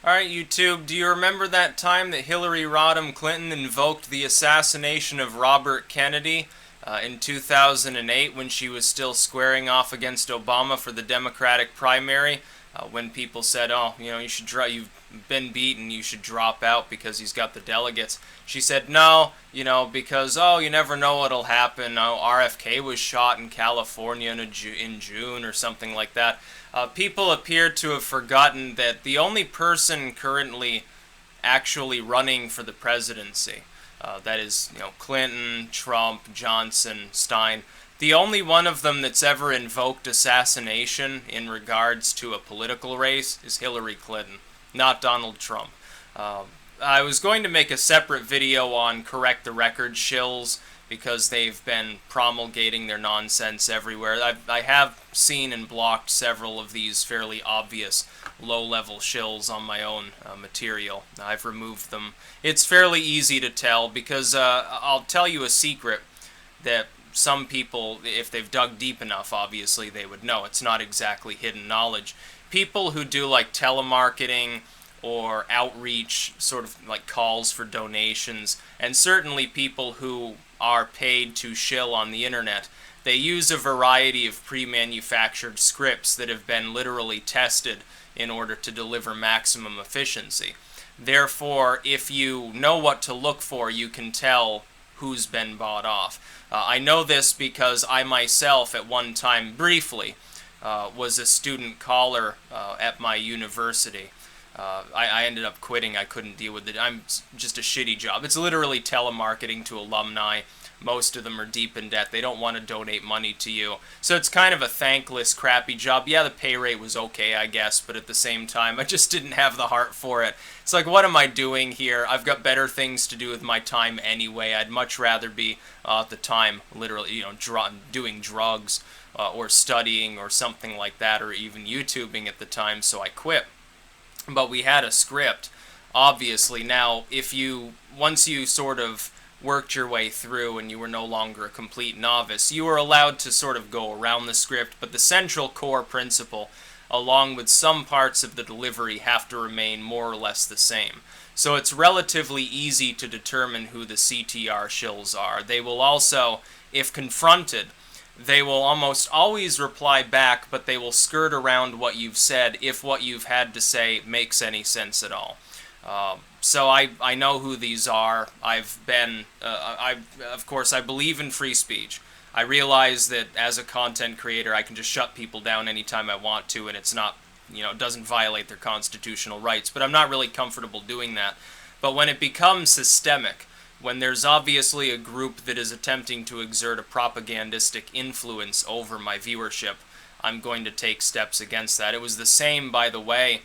Alright, YouTube, do you remember that time that Hillary Rodham Clinton invoked the assassination of Robert Kennedy in 2008 when she was still squaring off against Obama for the Democratic primary? When people said, oh, you've been beaten, you should drop out because he's got the delegates. She said, no, because, oh, you never know what'll happen. Oh, RFK was shot in California in June or something like that. People appear to have forgotten that the only person currently actually running for the presidency, that is, Clinton, Trump, Johnson, Stein, the only one of them that's ever invoked assassination in regards to a political race is Hillary Clinton, not Donald Trump. Uh, I was going to make a separate video on correct the record shills because they've been promulgating their nonsense everywhere. I have seen and blocked several of these fairly obvious low-level shills on my own material. I've removed them. It's fairly easy to tell because I'll tell you a secret that some people, if they've dug deep enough, obviously they would know. It's not exactly hidden knowledge. People who do like telemarketing or outreach, sort of like calls for donations, and certainly people who are paid to shill on the internet, they use a variety of pre-manufactured scripts that have been literally tested in order to deliver maximum efficiency. Therefore, if you know what to look for, you can tell who's been bought off. I know this because I myself, at one time, briefly, was a student caller at my university. I ended up quitting. I couldn't deal with it. I'm just a shitty job. It's literally telemarketing to alumni. Most of them are deep in debt. They don't want to donate money to you. So it's kind of a thankless, crappy job. Yeah, the pay rate was okay, I guess, but at the same time, I just didn't have the heart for it. It's like, what am I doing here? I've got better things to do with my time anyway. I'd much rather be, at the time, literally, doing drugs or studying or something like that, or even YouTubing at the time, so I quit. But we had a script, obviously. Now, once you sort of worked your way through and you were no longer a complete novice, you were allowed to sort of go around the script, but the central core principle, along with some parts of the delivery, have to remain more or less the same. So it's relatively easy to determine who the CTR shills are. They will also, if confronted, they will almost always reply back, but they will skirt around what you've said if what you've had to say makes any sense at all. So I know who these are. Of course, I believe in free speech. I realize that as a content creator, I can just shut people down anytime I want to, and it's not, it doesn't violate their constitutional rights. But I'm not really comfortable doing that. But when it becomes systemic, when there's obviously a group that is attempting to exert a propagandistic influence over my viewership, I'm going to take steps against that. It was the same, by the way,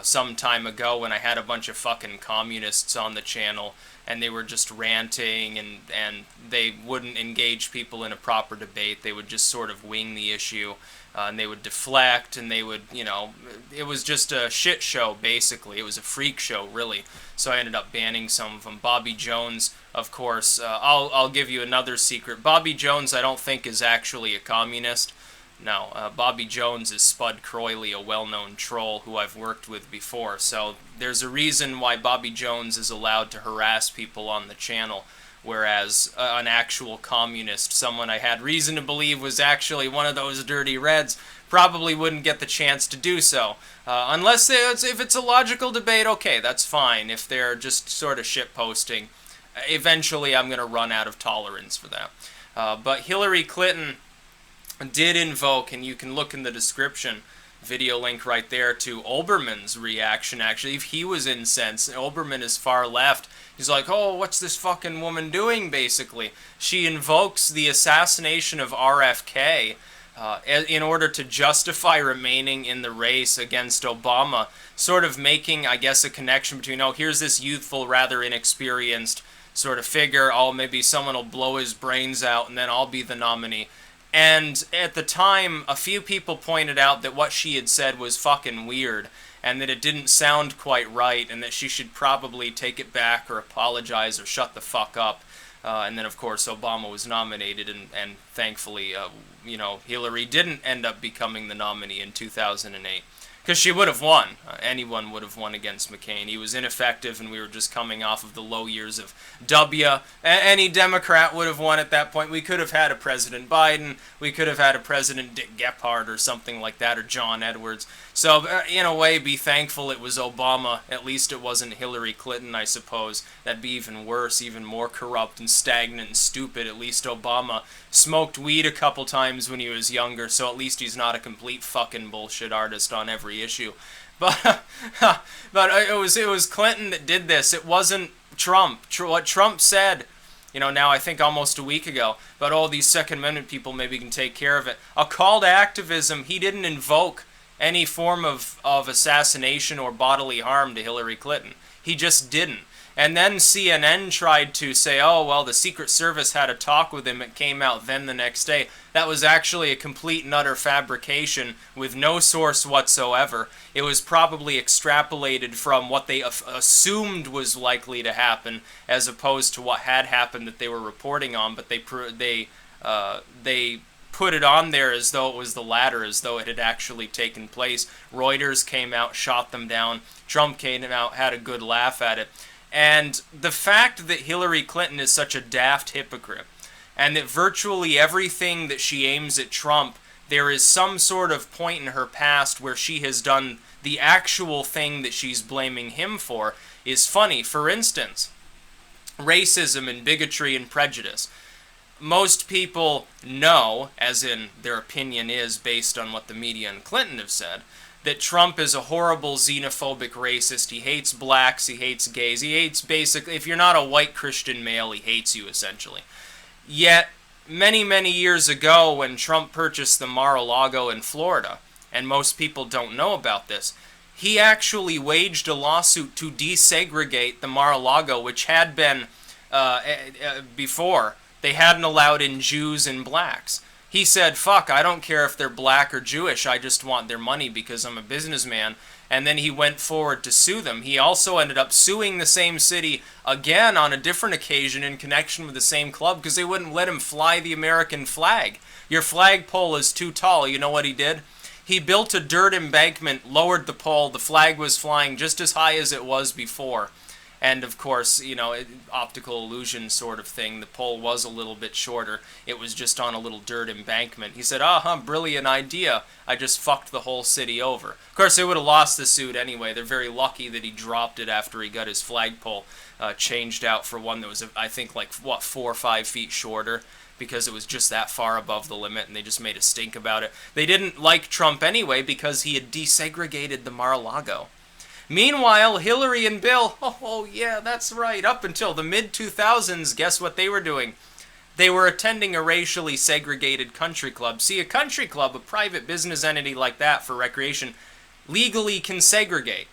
some time ago when I had a bunch of fucking communists on the channel and they were just ranting and they wouldn't engage people in a proper debate. They would just sort of wing the issue and they would deflect and they would, it was just a shit show basically. It was a freak show really. So I ended up banning some of them. Bobby Jones, of course, I'll give you another secret. Bobby Jones I don't think is actually a communist. No, Bobby Jones is Spud Croyley, a well-known troll who I've worked with before. So there's a reason why Bobby Jones is allowed to harass people on the channel, whereas an actual communist, someone I had reason to believe was actually one of those dirty reds, probably wouldn't get the chance to do so. Unless if it's a logical debate, okay, that's fine. If they're just sort of shitposting, eventually I'm going to run out of tolerance for that. But Hillary Clinton did invoke, and you can look in the description, video link right there, to Olbermann's reaction, actually. If he was incensed, Olbermann is far left. He's like, oh, what's this fucking woman doing, basically? She invokes the assassination of RFK in order to justify remaining in the race against Obama, sort of making, I guess, a connection between, oh, here's this youthful, rather inexperienced sort of figure, oh, maybe someone will blow his brains out and then I'll be the nominee. And at the time, a few people pointed out that what she had said was fucking weird, and that it didn't sound quite right, and that she should probably take it back or apologize or shut the fuck up. And then, of course, Obama was nominated, and thankfully, Hillary didn't end up becoming the nominee in 2008. Because she would have won. Anyone would have won against McCain. He was ineffective, and we were just coming off of the low years of W. Any Democrat would have won at that point. We could have had a President Biden. We could have had a President Dick Gephardt or something like that, or John Edwards. So, in a way, be thankful it was Obama. At least it wasn't Hillary Clinton, I suppose. That'd be even worse, even more corrupt and stagnant and stupid. At least Obama smoked weed a couple times when he was younger, so at least he's not a complete fucking bullshit artist on every issue. But it was Clinton that did this. It wasn't Trump. What Trump said, now I think almost a week ago, about all these Second Amendment people maybe can take care of it. A call to activism. He didn't invoke any form of assassination or bodily harm to Hillary Clinton. He just didn't. And then CNN tried to say, oh, well, the Secret Service had a talk with him. It came out then the next day. That was actually a complete and utter fabrication with no source whatsoever. It was probably extrapolated from what they assumed was likely to happen, as opposed to what had happened that they were reporting on. But they put it on there as though it was the latter, as though it had actually taken place. Reuters came out, shot them down. Trump came out, had a good laugh at it. And the fact that Hillary Clinton is such a daft hypocrite, and that virtually everything that she aims at Trump, there is some sort of point in her past where she has done the actual thing that she's blaming him for, is funny. For instance, racism and bigotry and prejudice. Most people know, as in their opinion is based on what the media and Clinton have said, that Trump is a horrible xenophobic racist. He hates blacks, he hates gays, he hates basically, if you're not a white Christian male, he hates you essentially. Yet, many, many years ago when Trump purchased the Mar-a-Lago in Florida, and most people don't know about this, he actually waged a lawsuit to desegregate the Mar-a-Lago, which had been, before, they hadn't allowed in Jews and blacks. He said, fuck, I don't care if they're black or Jewish, I just want their money because I'm a businessman. And then he went forward to sue them. He also ended up suing the same city again on a different occasion in connection with the same club because they wouldn't let him fly the American flag. Your flagpole is too tall. You know what he did? He built a dirt embankment, lowered the pole, the flag was flying just as high as it was before. And of course, optical illusion sort of thing. The pole was a little bit shorter. It was just on a little dirt embankment. He said, brilliant idea. I just fucked the whole city over. Of course, they would have lost the suit anyway. They're very lucky that he dropped it after he got his flagpole changed out for one that was, I think, 4 or 5 feet shorter, because it was just that far above the limit, and they just made a stink about it. They didn't like Trump anyway because he had desegregated the Mar-a-Lago. Meanwhile, Hillary and Bill, oh yeah, that's right, up until the mid-2000s, guess what they were doing? They were attending a racially segregated country club. See, a country club, a private business entity like that for recreation, legally can segregate.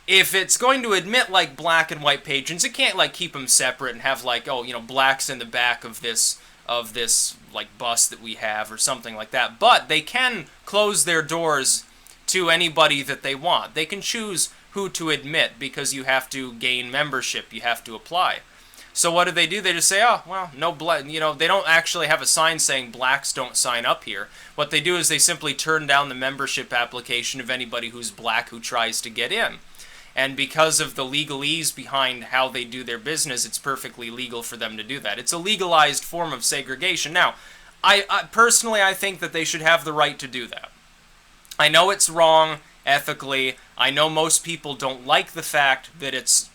If it's going to admit, black and white patrons, it can't, keep them separate and have, blacks in the back of this, bus that we have or something like that. But they can close their doors to anybody that they want. They can choose who to admit because you have to gain membership, you have to apply. So what do? They just say, oh, well, no black, they don't actually have a sign saying blacks don't sign up here. What they do is they simply turn down the membership application of anybody who's black who tries to get in. And because of the legalese behind how they do their business, it's perfectly legal for them to do that. It's a legalized form of segregation. Now, I personally, I think that they should have the right to do that. I know it's wrong ethically. I know most people don't like the fact that it's,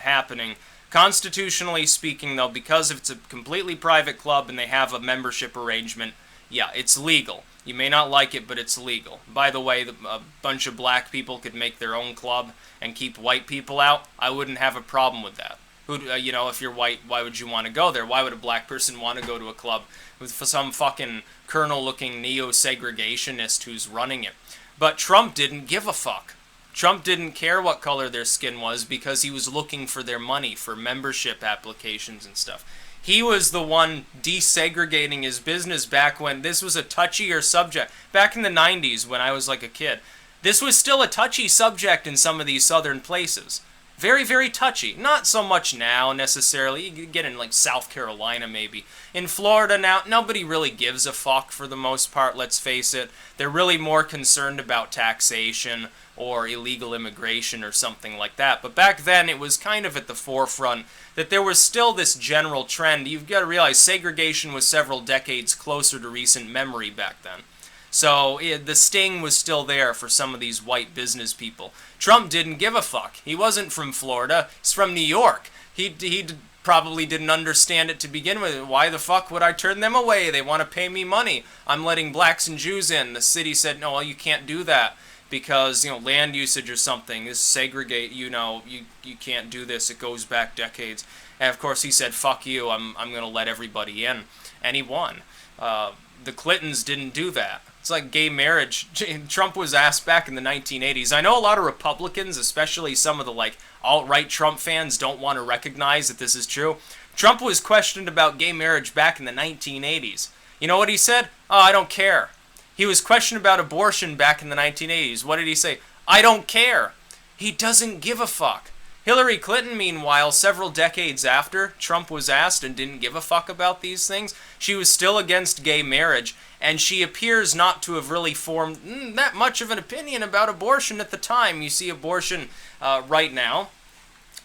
happening. Constitutionally speaking, though, because it's a completely private club and they have a membership arrangement, yeah, it's legal. You may not like it, but it's legal. By the way, a bunch of black people could make their own club and keep white people out. I wouldn't have a problem with that. If you're white, why would you want to go there? Why would a black person want to go to a club with some fucking colonel-looking neo-segregationist who's running it? But Trump didn't give a fuck. Trump didn't care what color their skin was because he was looking for their money for membership applications and stuff. He was the one desegregating his business back when this was a touchier subject. Back in the 90s when I was a kid. This was still a touchy subject in some of these southern places. Very, very touchy. Not so much now, necessarily. You get in, like, South Carolina, maybe. In Florida now, nobody really gives a fuck for the most part, let's face it. They're really more concerned about taxation or illegal immigration or something like that. But back then, it was kind of at the forefront that there was still this general trend. You've got to realize segregation was several decades closer to recent memory back then. So the sting was still there for some of these white business people. Trump didn't give a fuck. He wasn't from Florida. He's from New York. He probably didn't understand it to begin with. Why the fuck would I turn them away? They want to pay me money. I'm letting blacks and Jews in. The city said, no, well, you can't do that because, land usage or something. This segregate, you can't do this. It goes back decades. And of course he said, fuck you, I'm going to let everybody in. And he won. The Clintons didn't do that. It's like gay marriage. Trump was asked back in the 1980s. I know a lot of Republicans, especially some of the alt-right Trump fans, don't want to recognize that this is true. Trump was questioned about gay marriage back in the 1980s. You know what he said? Oh, I don't care. He was questioned about abortion back in the 1980s. What did he say? I don't care. He doesn't give a fuck. Hillary Clinton, meanwhile, several decades after Trump was asked and didn't give a fuck about these things, she was still against gay marriage, and she appears not to have really formed that much of an opinion about abortion at the time. You see abortion right now,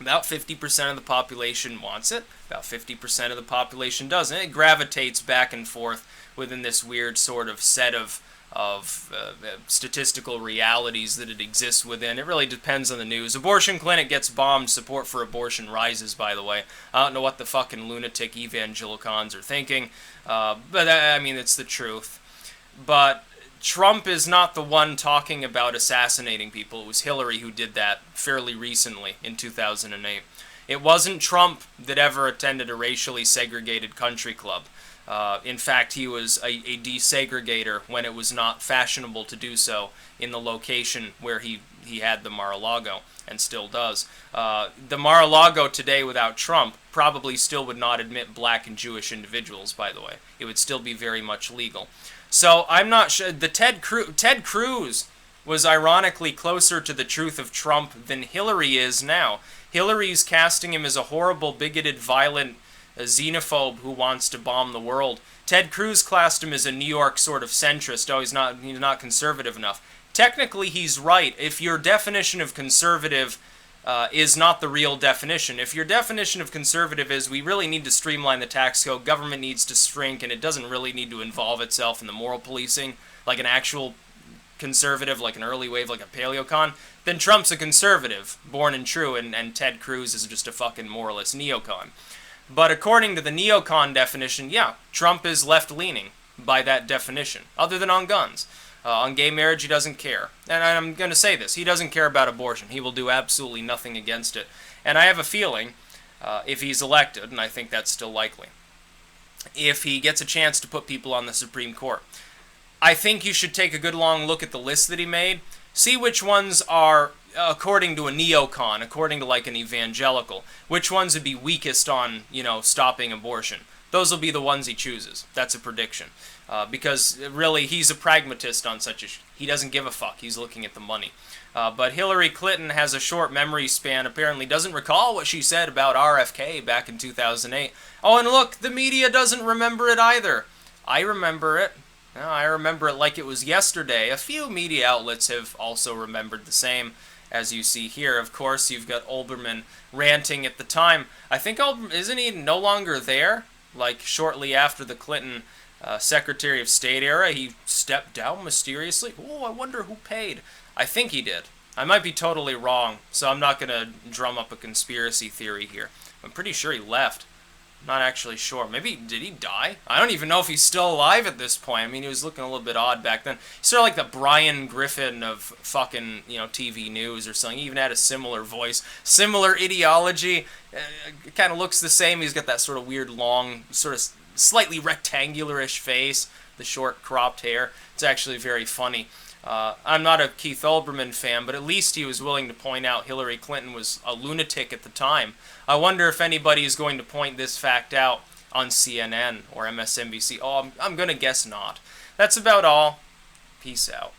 about 50% of the population wants it, about 50% of the population doesn't. It gravitates back and forth within this weird sort of set of statistical realities that it exists within. It really depends on the news. Abortion clinic gets bombed. Support for abortion rises, by the way. I don't know what the fucking lunatic evangelicons are thinking, but I mean, it's the truth. But Trump is not the one talking about assassinating people. It was Hillary who did that fairly recently in 2008. It wasn't Trump that ever attended a racially segregated country club. In fact, he was a desegregator when it was not fashionable to do so in the location where he had the Mar-a-Lago, and still does. The Mar-a-Lago today without Trump probably still would not admit black and Jewish individuals, by the way. It would still be very much legal. So I'm not sure. Ted Cruz was ironically closer to the truth of Trump than Hillary is now. Hillary's casting him as a horrible, bigoted, violent, a xenophobe who wants to bomb the world. Ted Cruz classed him as a New York sort of centrist. Oh, he's not conservative enough. Technically, he's right. If your definition of conservative is not the real definition. If your definition of conservative is we really need to streamline the tax code, government needs to shrink, and it doesn't really need to involve itself in the moral policing, like an actual conservative, like an early wave, like a paleocon, then Trump's a conservative, born and true, and Ted Cruz is just a fucking moralist neocon. But according to the neocon definition, yeah, Trump is left-leaning by that definition, other than on guns. On gay marriage, he doesn't care. And I'm going to say this, he doesn't care about abortion. He will do absolutely nothing against it. And I have a feeling, if he's elected, and I think that's still likely, if he gets a chance to put people on the Supreme Court, I think you should take a good long look at the list that he made, see which ones are, according to a neocon, according to like an evangelical, which ones would be weakest on, stopping abortion. Those will be the ones he chooses. That's a prediction. Because really, he's a pragmatist on such issue. He doesn't give a fuck. He's looking at the money. But Hillary Clinton has a short memory span, apparently doesn't recall what she said about RFK back in 2008. Oh, and look, the media doesn't remember it either. I remember it. I remember it like it was yesterday. A few media outlets have also remembered the same, as you see here. Of course, you've got Olbermann ranting at the time. I think, isn't he no longer there? Like, shortly after the Clinton Secretary of State era, he stepped down mysteriously. Oh, I wonder who paid. I think he did. I might be totally wrong, so I'm not going to drum up a conspiracy theory here. I'm pretty sure he left. Not actually sure. Maybe, did he die? I don't even know if he's still alive at this point. I mean, he was looking a little bit odd back then. He's sort of like the Brian Griffin of fucking, TV news or something. He even had a similar voice, similar ideology. Kind of looks the same. He's got that sort of weird, long, sort of slightly rectangular-ish face, the short cropped hair. It's actually very funny. I'm not a Keith Olbermann fan, but at least he was willing to point out Hillary Clinton was a lunatic at the time. I wonder if anybody is going to point this fact out on CNN or MSNBC. Oh, I'm going to guess not. That's about all. Peace out.